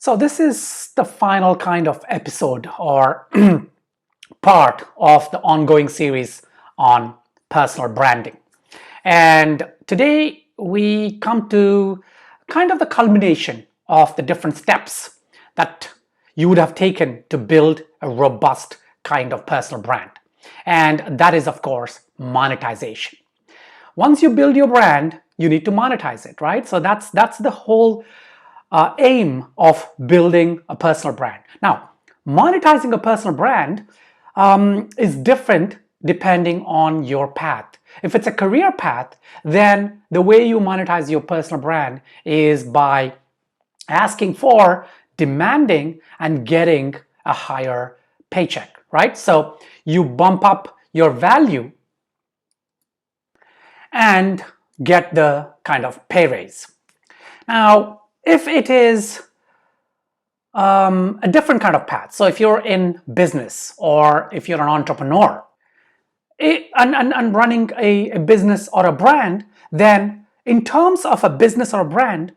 So this is the final kind of episode or part of the ongoing series on personal branding. And today we come to kind of the culmination of the different steps that you would have taken to build a robust kind of personal brand. And that is, of course, monetization. Once you build your brand, you need to monetize it, right? So that's the whole aim of building a personal brand. Now, monetizing a personal brand is different depending on your path. If it's a career path, then the way you monetize your personal brand is by asking for, demanding, and getting a higher paycheck, right? So you bump up your value and get the kind of pay raise. Now, if it is a different kind of path, so if you're in business or if you're an entrepreneur and running a business or a brand, then in terms of a business or a brand,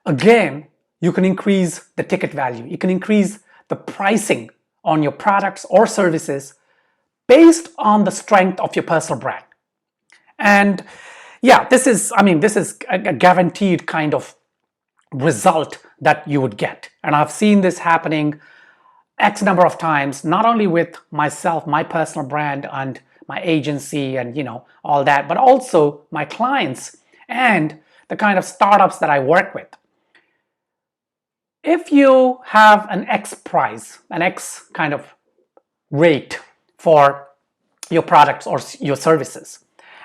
again, you can increase the ticket value. You can increase the pricing on your products or services based on the strength of your personal brand. And yeah, this is a guaranteed kind of result that you would get. And I've seen this happening X number of times, not only with myself, my personal brand and my agency and all that, but also my clients and the kind of startups that I work with. If you have an X price, an X kind of rate for your products or your services,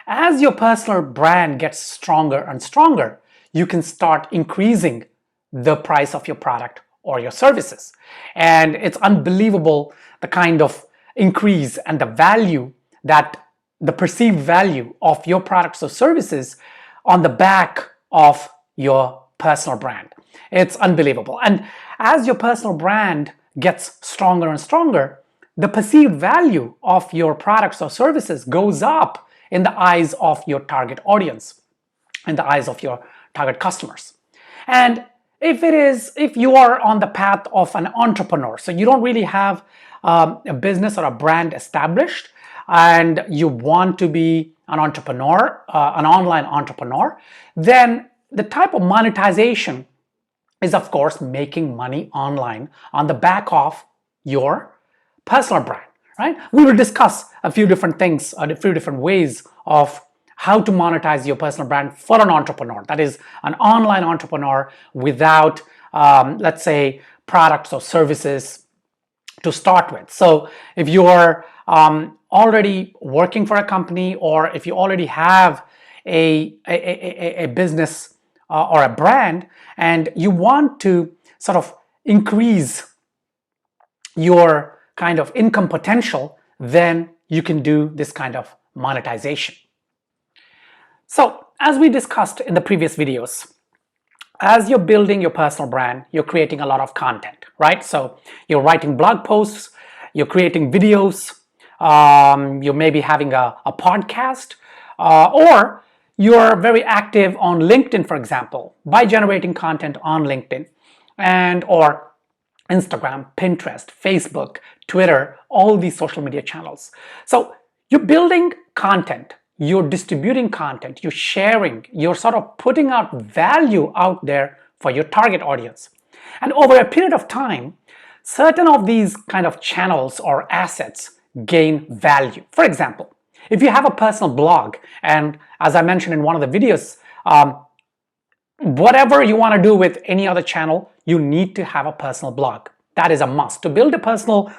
as your personal brand gets stronger and stronger, you can start increasing the price of your product or your services. And it's unbelievable the kind of increase and the value that the perceived value of your products or services on the back of your personal brand. It's unbelievable. And as your personal brand gets stronger and stronger, the perceived value of your products or services goes up in the eyes of your target audience, in the eyes of your target customers. And if you are on the path of an entrepreneur, so you don't really have a business or a brand established, and you want to be an entrepreneur, an online entrepreneur, then the type of monetization is, of course, making money online on the back of your personal brand, right? We will discuss a few different things, a few different ways of how to monetize your personal brand for an entrepreneur, that is an online entrepreneur without, let's say, products or services to start with. So if you're already working for a company, or if you already have a business or a brand, and you want to sort of increase your kind of income potential, then you can do this kind of monetization. So as we discussed in the previous videos, as you're building your personal brand, you're creating a lot of content, right? So you're writing blog posts, you're creating videos, you're maybe having a podcast, or you're very active on LinkedIn, for example, by generating content on LinkedIn and or Instagram, Pinterest, Facebook, Twitter, all these social media channels. So you're building content, you're distributing content, you're sharing, you're sort of putting out value out there for your target audience. And over a period of time, certain of these kind of channels or assets gain value. For example, if you have a personal blog, and as I mentioned in one of the videos, whatever you want to do with any other channel, you need to have a personal blog. That is a must. To build a personal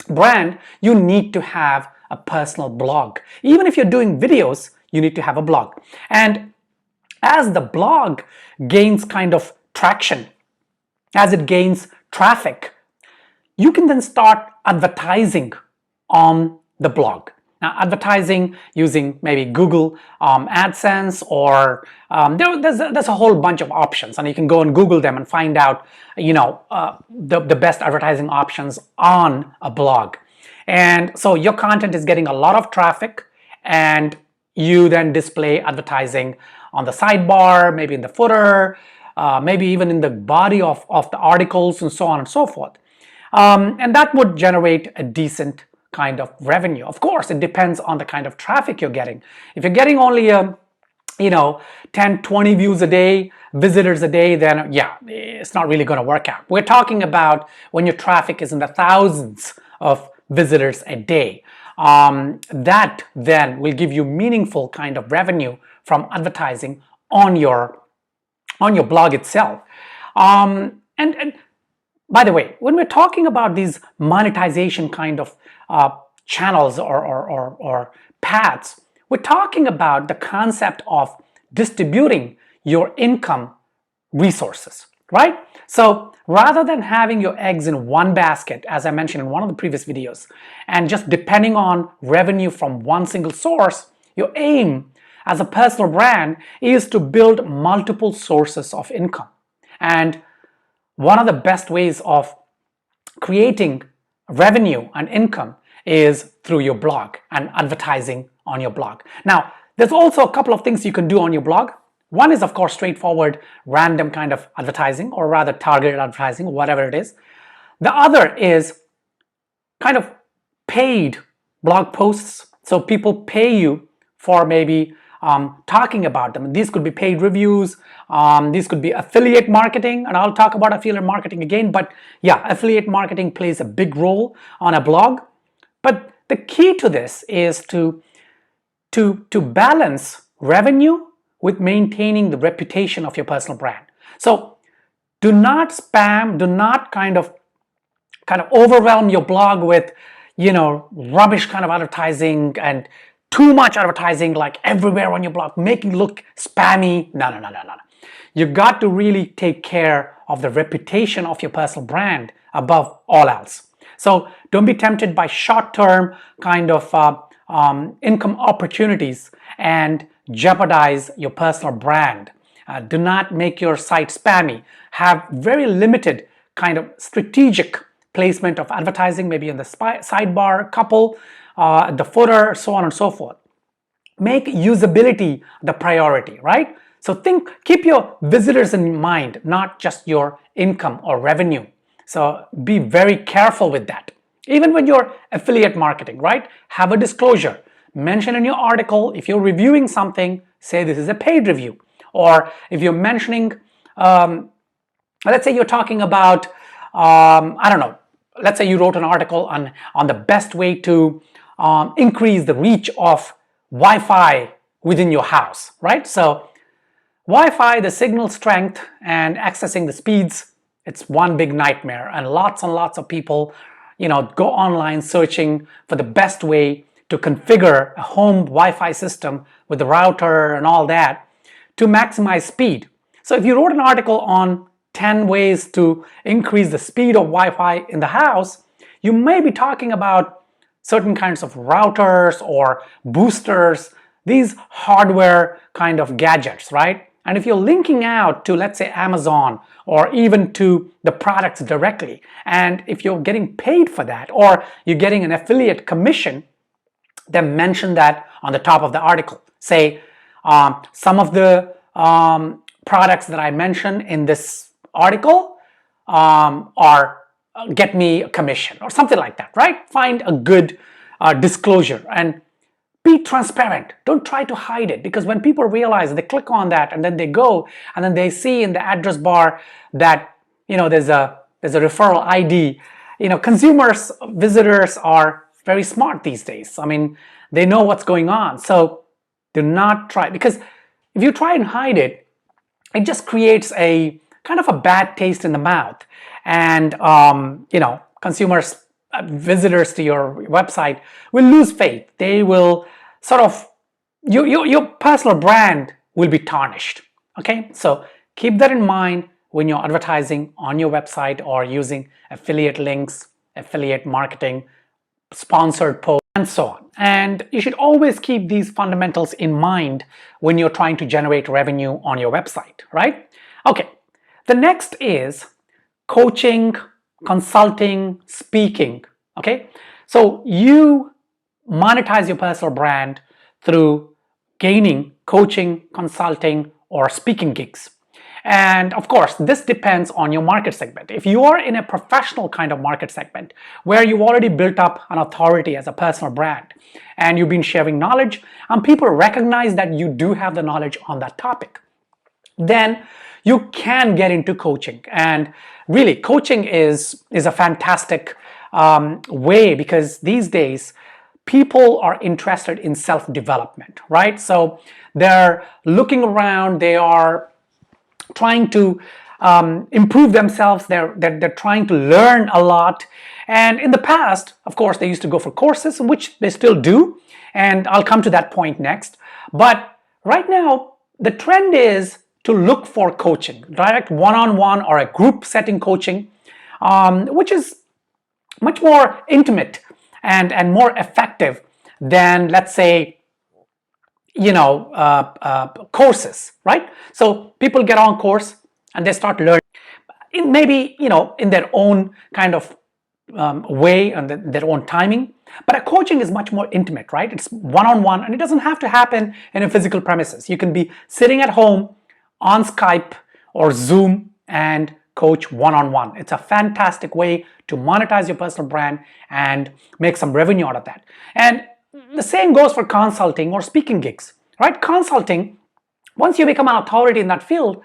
brand, you need to have a personal blog. Even if you're doing videos, you need to have a blog. And as the blog gains kind of traction, as it gains traffic, you can then start advertising on the blog. Now, advertising using maybe Google AdSense, or there's a whole bunch of options, and you can go and Google them and find out, the best advertising options on a blog. And so your content is getting a lot of traffic, and you then display advertising on the sidebar, maybe in the footer, maybe even in the body of the articles and so on and so forth. And that would generate a decent kind of revenue. Of course, it depends on the kind of traffic you're getting. If you're getting only 10, 20 views a day, visitors a day, then yeah, it's not really going to work out. We're talking about when your traffic is in the thousands of visitors a day. That then will give you meaningful kind of revenue from advertising on your blog itself. And by the way, when we're talking about these monetization kind of channels or paths, we're talking about the concept of distributing your income resources, right? So rather than having your eggs in one basket, as I mentioned in one of the previous videos, and just depending on revenue from one single source, your aim as a personal brand is to build multiple sources of income. And one of the best ways of creating revenue and income is through your blog and advertising on your blog. Now, there's also a couple of things you can do on your blog. One is, of course, straightforward, random kind of advertising, or rather targeted advertising, whatever it is. The other is kind of paid blog posts. So people pay you for maybe talking about them. These could be paid reviews. These could be affiliate marketing, and I'll talk about affiliate marketing again. But yeah, affiliate marketing plays a big role on a blog. But the key to this is to balance revenue with maintaining the reputation of your personal brand. So do not spam, do not kind of overwhelm your blog with, rubbish kind of advertising and too much advertising like everywhere on your blog, making it look spammy. No. You got to really take care of the reputation of your personal brand above all else. So don't be tempted by short-term kind of income opportunities and jeopardize your personal brand. Do not make your site spammy. Have very limited kind of strategic placement of advertising, maybe in the sidebar, couple, the footer, so on and so forth. Make usability the priority, right? So keep your visitors in mind, not just your income or revenue. So be very careful with that. Even when you're affiliate marketing, right? Have a disclosure. Mention in your article, if you're reviewing something, say this is a paid review. Or if you're mentioning, let's say you're talking about, I don't know, let's say you wrote an article on the best way to increase the reach of Wi-Fi within your house, right? So Wi-Fi, the signal strength and accessing the speeds, it's one big nightmare, and lots of people, go online searching for the best way to configure a home Wi-Fi system with the router and all that to maximize speed. So if you wrote an article on 10 ways to increase the speed of Wi-Fi in the house, you may be talking about certain kinds of routers or boosters, these hardware kind of gadgets, right? And if you're linking out to, let's say, Amazon or even to the products directly, and if you're getting paid for that or you're getting an affiliate commission, then mention that on the top of the article. Say, some of the products that I mentioned in this article are get me a commission or something like that, right? Find a good disclosure and be transparent. Don't try to hide it, because when people realize, they click on that and then they go and then they see in the address bar that there's a referral ID. Consumers, visitors are very smart these days. I mean, they know what's going on. So do not try, because if you try and hide it, it just creates a kind of a bad taste in the mouth, and consumers, visitors to your website will lose faith. They will sort of, your personal brand will be tarnished. Okay, so keep that in mind when you're advertising on your website or using affiliate links, affiliate marketing, sponsored posts, and so on. And you should always keep these fundamentals in mind when you're trying to generate revenue on your website, right? Okay, the next is coaching, consulting, speaking. Okay, so you monetize your personal brand through gaining coaching, consulting, or speaking gigs. And of course, this depends on your market segment. If you are in a professional kind of market segment where you've already built up an authority as a personal brand and you've been sharing knowledge and people recognize that you do have the knowledge on that topic, then you can get into coaching. And really, coaching is a fantastic way, because these days people are interested in self-development, right? So they're looking around, they are trying to improve themselves, they're trying to learn a lot. And in the past, of course, they used to go for courses, which they still do, and I'll come to that point next. But right now, the trend is to look for coaching, direct one-on-one or a group setting coaching, which is much more intimate and more effective than, let's say, courses, right? So people get on course and they start learning in maybe, in their own kind of way and their own timing. But a coaching is much more intimate, right? It's one-on-one, and it doesn't have to happen in a physical premises. You can be sitting at home on Skype or Zoom and coach one-on-one. It's a fantastic way to monetize your personal brand and make some revenue out of that. And the same goes for consulting or speaking gigs, right? Consulting, once you become an authority in that field,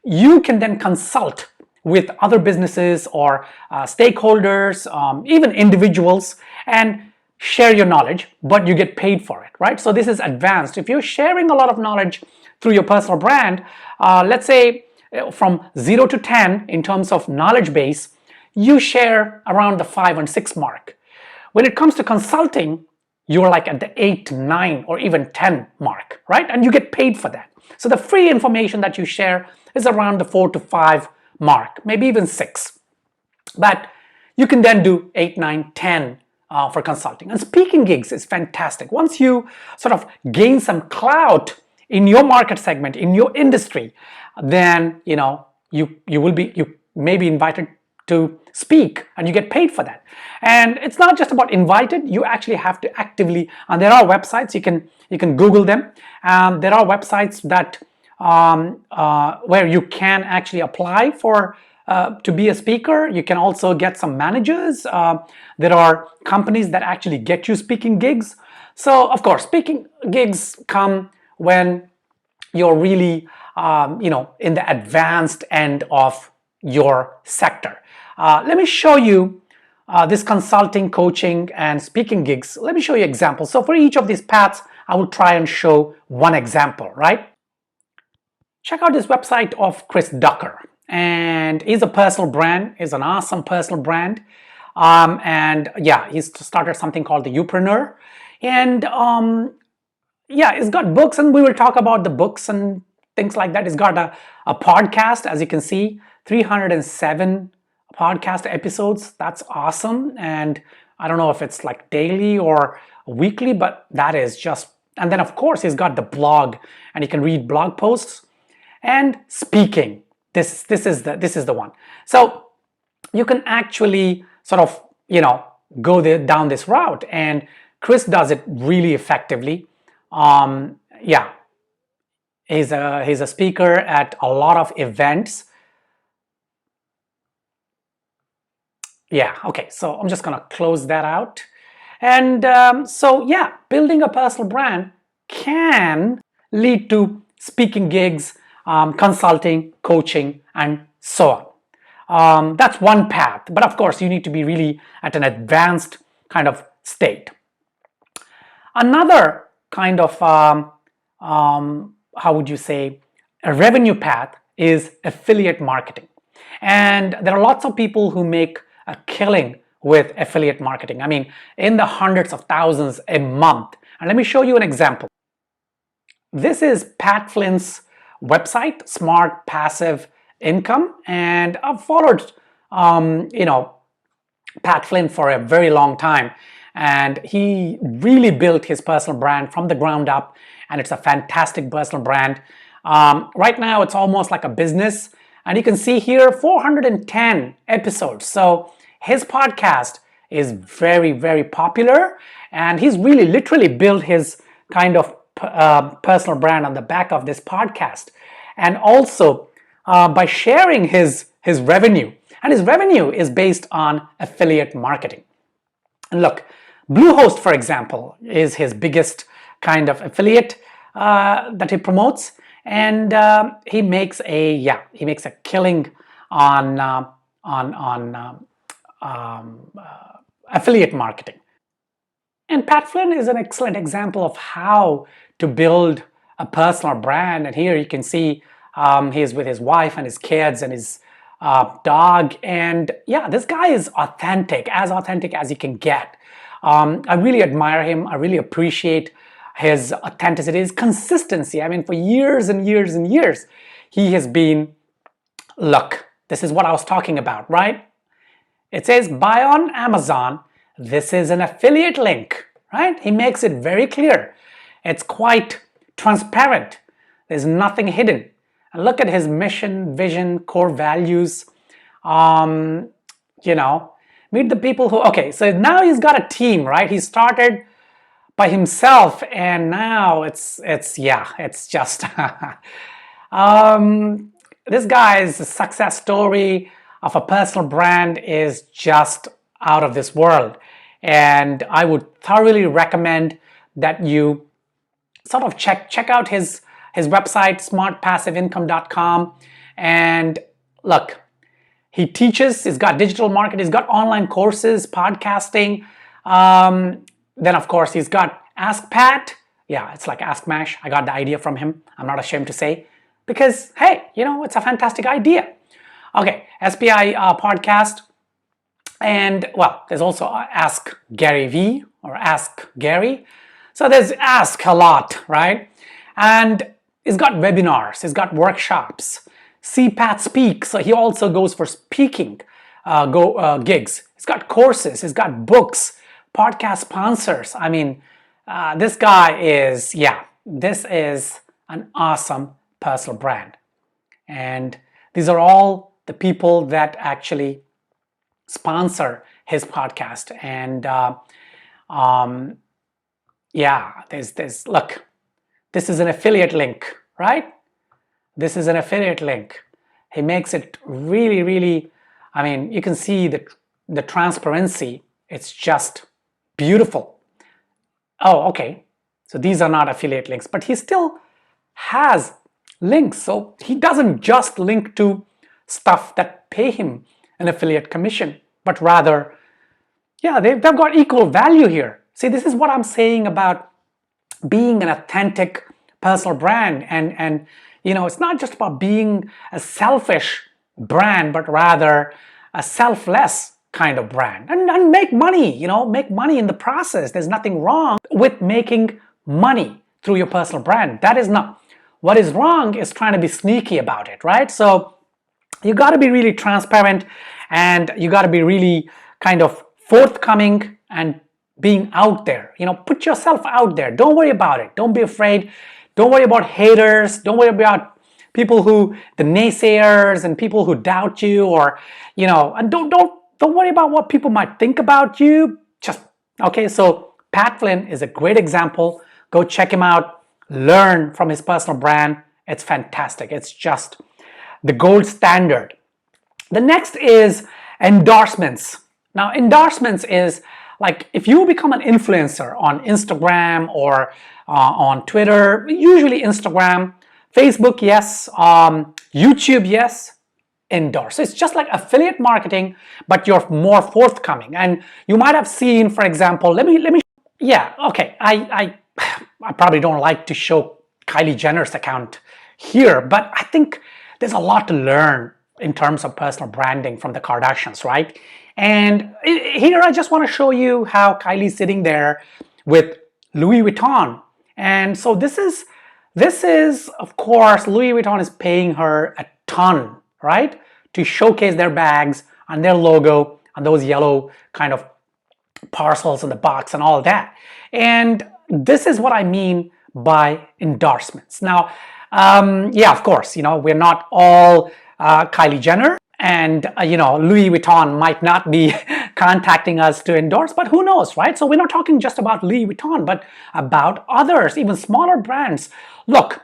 you can then consult with other businesses or stakeholders, even individuals, and share your knowledge, but you get paid for it, right? So this is advanced. If you're sharing a lot of knowledge through your personal brand, let's say from 0 to 10 in terms of knowledge base, you share around the 5 and 6 mark. When it comes to consulting, you're like at the 8, 9, or even 10 mark, right? And you get paid for that. So the free information that you share is around the 4 to 5 mark, maybe even 6. But you can then do 8, 9, 10 for consulting. And speaking gigs is fantastic. Once you sort of gain some clout in your market segment, in your industry, then you may be invited to speak, and you get paid for that. And it's not just about invited, you actually have to actively, and there are websites, you can Google them. There are websites that where you can actually apply for to be a speaker. You can also get some managers. There are companies that actually get you speaking gigs. So of course, speaking gigs come when you're really in the advanced end of your sector. Let me show you this consulting, coaching, and speaking gigs. Let me show you examples. So for each of these paths, I will try and show one example, right? Check out this website of Chris Ducker. And he's a personal brand. He's an awesome personal brand. And yeah, he's started something called the Upreneur. And yeah, he's got books, and we will talk about the books and things like that. He's got a podcast, as you can see, 307 podcast episodes. That's awesome. And I don't know if it's like daily or weekly, but that is just, and then of course he's got the blog, and you can read blog posts. And speaking, this is the one. So you can actually sort of go down this route, and Chris does it really effectively. Yeah, he's a speaker at a lot of events. Yeah, okay, so I'm just gonna close that out. And so yeah, building a personal brand can lead to speaking gigs, consulting, coaching, and so on. That's one path, but of course you need to be really at an advanced kind of state. Another kind of how would you say, a revenue path is affiliate marketing. And there are lots of people who make a killing with affiliate marketing. I mean, in the hundreds of thousands a month. And let me show you an example. This is Pat Flynn's website, Smart Passive Income, and I've followed Pat Flynn for a very long time, and he really built his personal brand from the ground up, and it's a fantastic personal brand. Right now it's almost like a business, and you can see here 410 episodes. So his podcast is very, very popular, and he's really literally built his kind of personal brand on the back of this podcast. And also by sharing his revenue. And his revenue is based on affiliate marketing. And look, Bluehost, for example, is his biggest kind of affiliate that he promotes, and he makes a killing on affiliate marketing. And Pat Flynn is an excellent example of how to build a personal brand. And here you can see he's with his wife and his kids and his dog. And yeah, this guy is authentic as you can get. I really admire him. I really appreciate his authenticity, his consistency. I mean, for years and years and years, he has been, look, this is what I was talking about, right? It says buy on Amazon. This is an affiliate link, right? He makes it very clear. It's quite transparent. There's nothing hidden. And look at his mission, vision, core values. Meet the people who, okay, so now he's got a team, right? He started by himself, and now it's just this guy's success story of a personal brand is just out of this world. And I would thoroughly recommend that you sort of check out his website, smartpassiveincome.com. And look, he teaches, he's got digital marketing, he's got online courses, podcasting. Then of course he's got Ask Pat. Yeah, it's like Ask Mash. I got the idea from him. I'm not ashamed to say, because hey, it's a fantastic idea. Okay, SPI podcast. And well, there's also Ask Gary V or Ask Gary. So there's Ask a lot, right? And he's got webinars, he's got workshops. See Pat Speak. So he also goes for speaking gigs. He's got courses, he's got books, podcast sponsors. I mean, this guy is, this is an awesome personal brand. And these are all the people that actually sponsor his podcast. And there's look, this is an affiliate link, right? This is an affiliate link. He makes it really, really, I mean, you can see the transparency. It's just beautiful. Oh, okay. So these are not affiliate links, but he still has links. So he doesn't just link to stuff that pay him an affiliate commission, but rather, they've got equal value here. See, this is what I'm saying about being an authentic personal brand. And it's not just about being a selfish brand, but rather a selfless kind of brand. And make money, make money in the process. There's nothing wrong with making money through your personal brand. That is not. What is wrong is trying to be sneaky about it, right? So you got to be really transparent, and you got to be really kind of forthcoming and being out there. Put yourself out there. Don't worry about it. Don't be afraid. Don't worry about haters. Don't worry about people the naysayers and people who doubt you, or and don't worry about what people might think about you. So Pat Flynn is a great example. Go check him out. Learn from his personal brand. It's fantastic. It's just the gold standard. The next is endorsements. Now, endorsements is like if you become an influencer on Instagram or on Twitter, usually Instagram, Facebook, yes, YouTube, yes, endorse. So it's just like affiliate marketing, but you're more forthcoming. And you might have seen, for example, let me. Yeah, okay. I probably don't like to show Kylie Jenner's account here, but I think there's a lot to learn in terms of personal branding from the Kardashians, right? And here I just want to show you how Kylie's sitting there with Louis Vuitton. And so this is of course, Louis Vuitton is paying her a ton, right? To showcase their bags and their logo and those yellow kind of parcels in the box and all that. And this is what I mean by endorsements. Now, of course, we're not all Kylie Jenner, and Louis Vuitton might not be contacting us to endorse, but who knows, right? So we're not talking just about Louis Vuitton, but about others, even smaller brands. Look,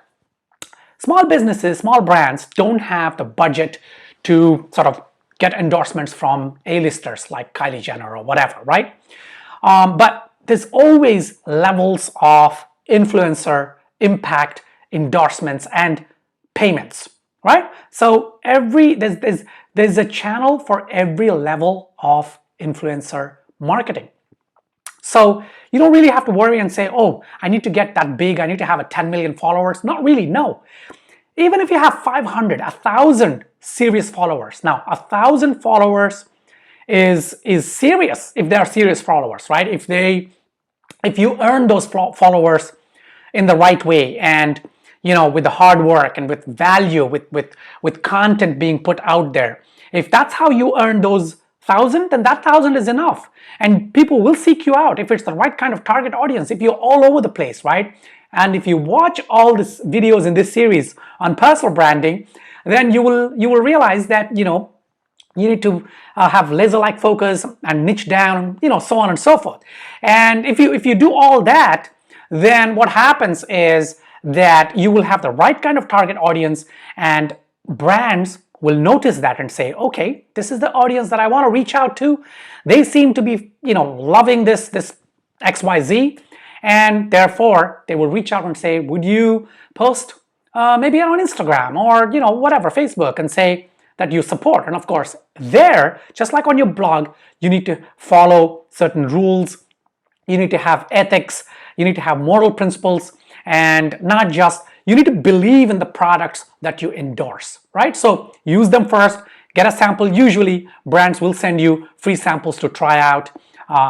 Small businesses, small brands don't have the budget to sort of get endorsements from A-listers like Kylie Jenner or whatever, right? But there's always levels of influencer impact, endorsements, and payments, right? So there's a channel for every level of influencer marketing. So you don't really have to worry and say, oh, I need to get that big, I need to have a 10 million followers. Not really, no. Even if you have 500, 1,000 serious followers. Now, 1,000 followers is serious if they are serious followers, right? If you earn those followers in the right way, and with the hard work and with value, with content being put out there, if that's how you earn those 1,000, then that 1,000 is enough, and people will seek you out if it's the right kind of target audience. If you're all over the place, right? And if you watch all these videos in this series on personal branding, then you will realize that you need to have laser-like focus and niche down, so on and so forth. And if you do all that, then what happens is that you will have the right kind of target audience, and brands will notice that and say, okay, this is the audience that I want to reach out to. They seem to be, loving this XYZ, and therefore they will reach out and say, would you post maybe on Instagram or whatever, Facebook, and say that you support. And of course, there, just like on your blog, you need to follow certain rules, you need to have ethics, you need to have moral principles, and not just, you need to believe in the products that you endorse, right? So use them first, get a sample. Usually brands will send you free samples to try out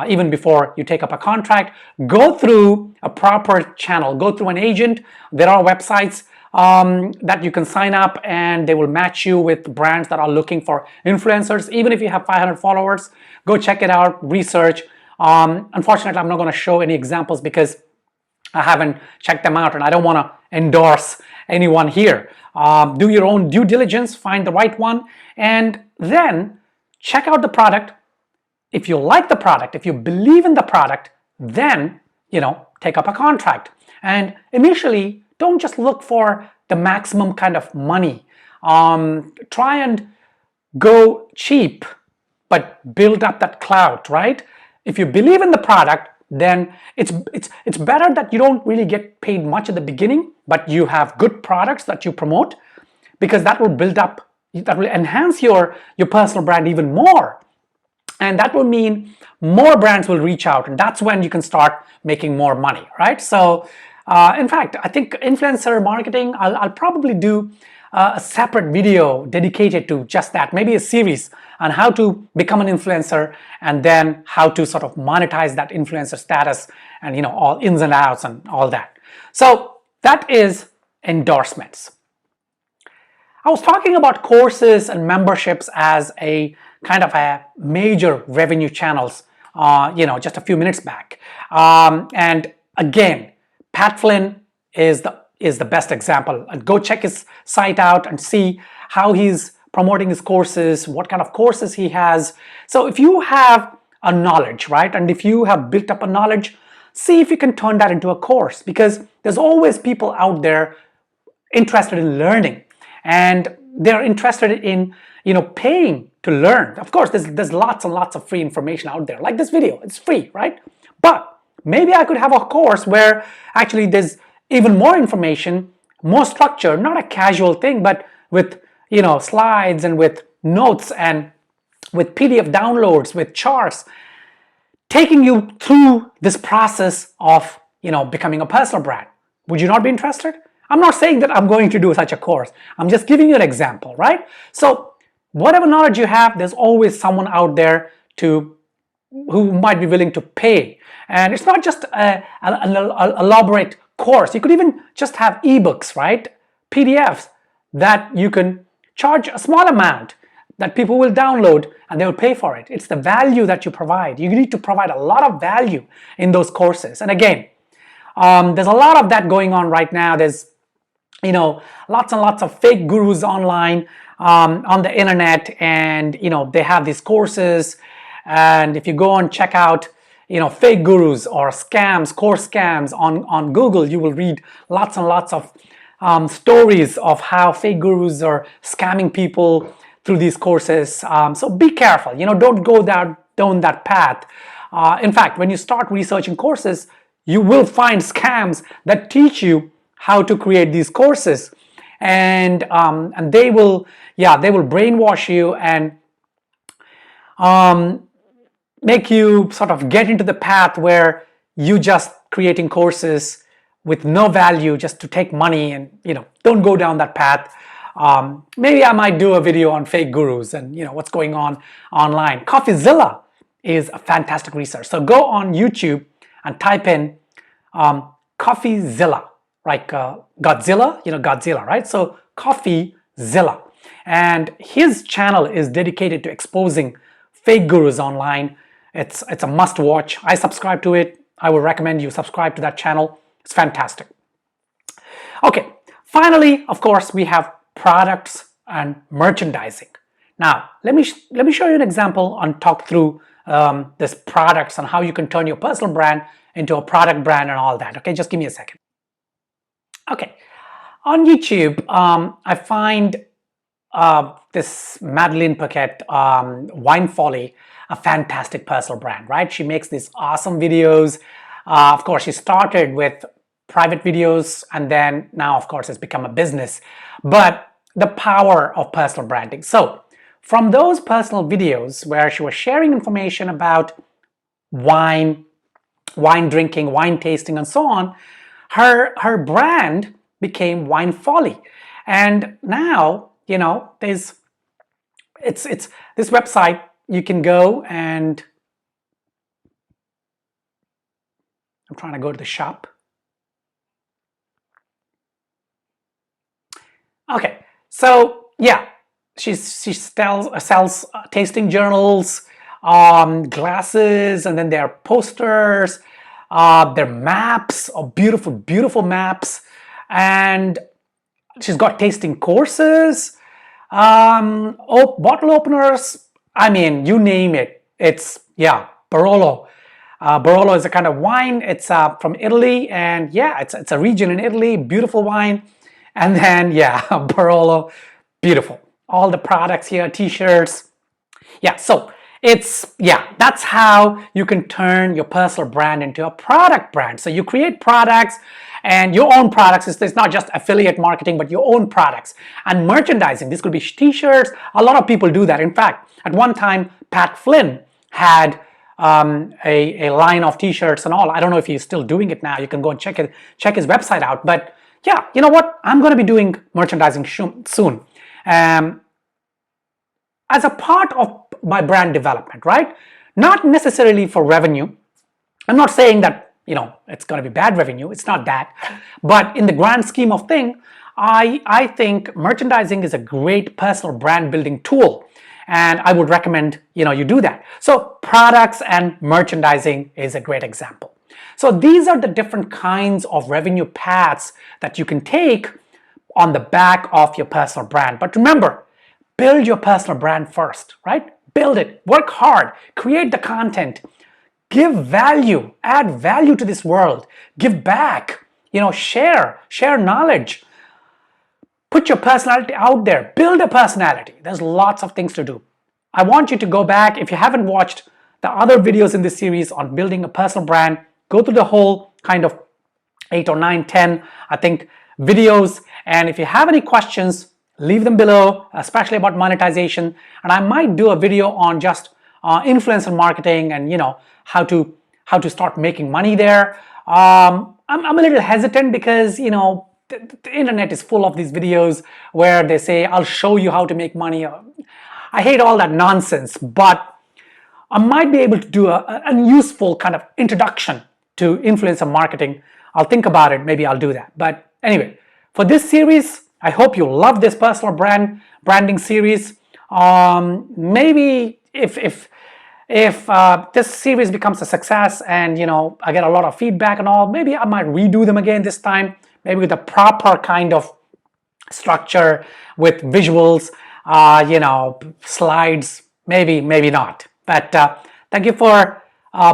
even before you take up a contract. Go through a proper channel, go through an agent. There are websites that you can sign up, and they will match you with brands that are looking for influencers. Even if you have 500 followers, go check it out, research. Unfortunately, I'm not going to show any examples because I haven't checked them out, and I don't want to endorse anyone here. Do your own due diligence, find the right one, and then check out the product. If you like the product, if you believe in the product, then take up a contract. And initially, don't just look for the maximum kind of money. Try and go cheap, but build up that clout, right? If you believe in the product, then it's better that you don't really get paid much at the beginning, but you have good products that you promote, because that will build up, that will enhance your personal brand even more. And that will mean more brands will reach out, and that's when you can start making more money, right? So in fact, I think influencer marketing, I'll probably do a separate video dedicated to just that, maybe a series on how to become an influencer, and then how to sort of monetize that influencer status, and all ins and outs and all that. So that is endorsements. I was talking about courses and memberships as a kind of a major revenue channels, just a few minutes back. And again, Pat Flynn is the best example. And go check his site out and see how he's promoting his courses, what kind of courses he has. So if you have a knowledge, right, and if you have built up a knowledge, see if you can turn that into a course, because there's always people out there interested in learning, and they're interested in paying to learn. Of course, there's lots and lots of free information out there, like this video. It's free, right? But maybe I could have a course where actually there's even more information, more structure, not a casual thing, but with slides and with notes and with PDF downloads, with charts, taking you through this process of becoming a personal brand. Would you not be interested? I'm not saying that I'm going to do such a course. I'm just giving you an example, right? So whatever knowledge you have, there's always someone out there who might be willing to pay. And it's not just an elaborate course. You could even just have ebooks, right? PDFs that you can charge a small amount that people will download and they will pay for it. It's the value that you provide. You need to provide a lot of value in those courses. And again, there's a lot of that going on right now. There's lots and lots of fake gurus online on the internet, and they have these courses. And if you go and check out fake gurus or scams, course scams on Google, you will read lots and lots of stories of how fake gurus are scamming people through these courses. So be careful, don't go down that path. In fact, when you start researching courses, you will find scams that teach you how to create these courses, and they will brainwash you and make you sort of get into the path where you just creating courses with no value just to take money, and don't go down that path. Maybe I might do a video on fake gurus and what's going on online. CoffeeZilla is a fantastic resource. So go on YouTube and type in CoffeeZilla, like Godzilla, Godzilla, right? So CoffeeZilla, and his channel is dedicated to exposing fake gurus online. It's a must watch. I subscribe to it. I would recommend you subscribe to that channel. It's fantastic. Okay, finally, of course, we have products and merchandising. Now, let me show you an example and talk through this products and how you can turn your personal brand into a product brand and all that. Okay, just give me a second. Okay, on YouTube, I find this Madeline Paquette, Wine Folly, a fantastic personal brand, right? She makes these awesome videos. Of course, she started with private videos, and then now, of course, it's become a business. But the power of personal branding. So from those personal videos where she was sharing information about wine drinking, wine tasting, and so on, her brand became Wine Folly. And now, there's it's this website. You can go and I'm trying to go to the shop. Okay, so yeah, she sells tasting journals, glasses, and then there are posters, there are maps, beautiful maps, and she's got tasting courses, bottle openers. I mean, you name it. It's Barolo. Barolo is a kind of wine. It's from Italy, and it's a region in Italy. Beautiful wine. And then Barolo, beautiful. All the products here, t-shirts. So that's how you can turn your personal brand into a product brand. So you create products, and your own products. It's not just affiliate marketing, but your own products. And merchandising, this could be t-shirts. A lot of people do that. In fact, at one time, Pat Flynn had a line of t-shirts and all. I don't know if he's still doing it now. You can go and check his website out. But you know what? I'm going to be doing merchandising soon. As a part of my brand development, right? Not necessarily for revenue. I'm not saying that it's going to be bad revenue. It's not that. But in the grand scheme of things, I think merchandising is a great personal brand building tool, and I would recommend you do that. So products and merchandising is a great example. So these are the different kinds of revenue paths that you can take on the back of your personal brand. But remember, build your personal brand first, right? Build it, work hard, create the content, give value, add value to this world, give back, share knowledge, put your personality out there, build a personality. There's lots of things to do. I want you to go back. If you haven't watched the other videos in this series on building a personal brand, go through the whole kind of 8 or 9, 10, I think, videos. And if you have any questions, leave them below, especially about monetization. And I might do a video on just influencer marketing and how to start making money there. I'm a little hesitant because the internet is full of these videos where they say I'll show you how to make money. I hate all that nonsense, but I might be able to do a useful kind of introduction to influencer marketing. I'll think about it. Maybe I'll do that. But anyway, for this series, I hope you love this personal branding series. Maybe if this series becomes a success and I get a lot of feedback and all, maybe I might redo them again this time, maybe with a proper kind of structure with visuals, slides, maybe not. But thank you for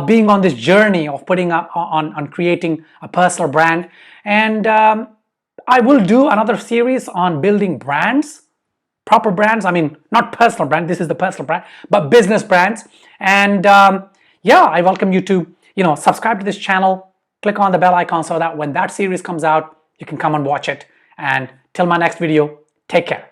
being on this journey of putting up on creating a personal brand. And I will do another series on building brands, proper brands. I mean, not personal brand, this is the personal brand, but business brands. And yeah, I welcome you to, subscribe to this channel, click on the bell icon so that when that series comes out, you can come and watch it. And till my next video, take care.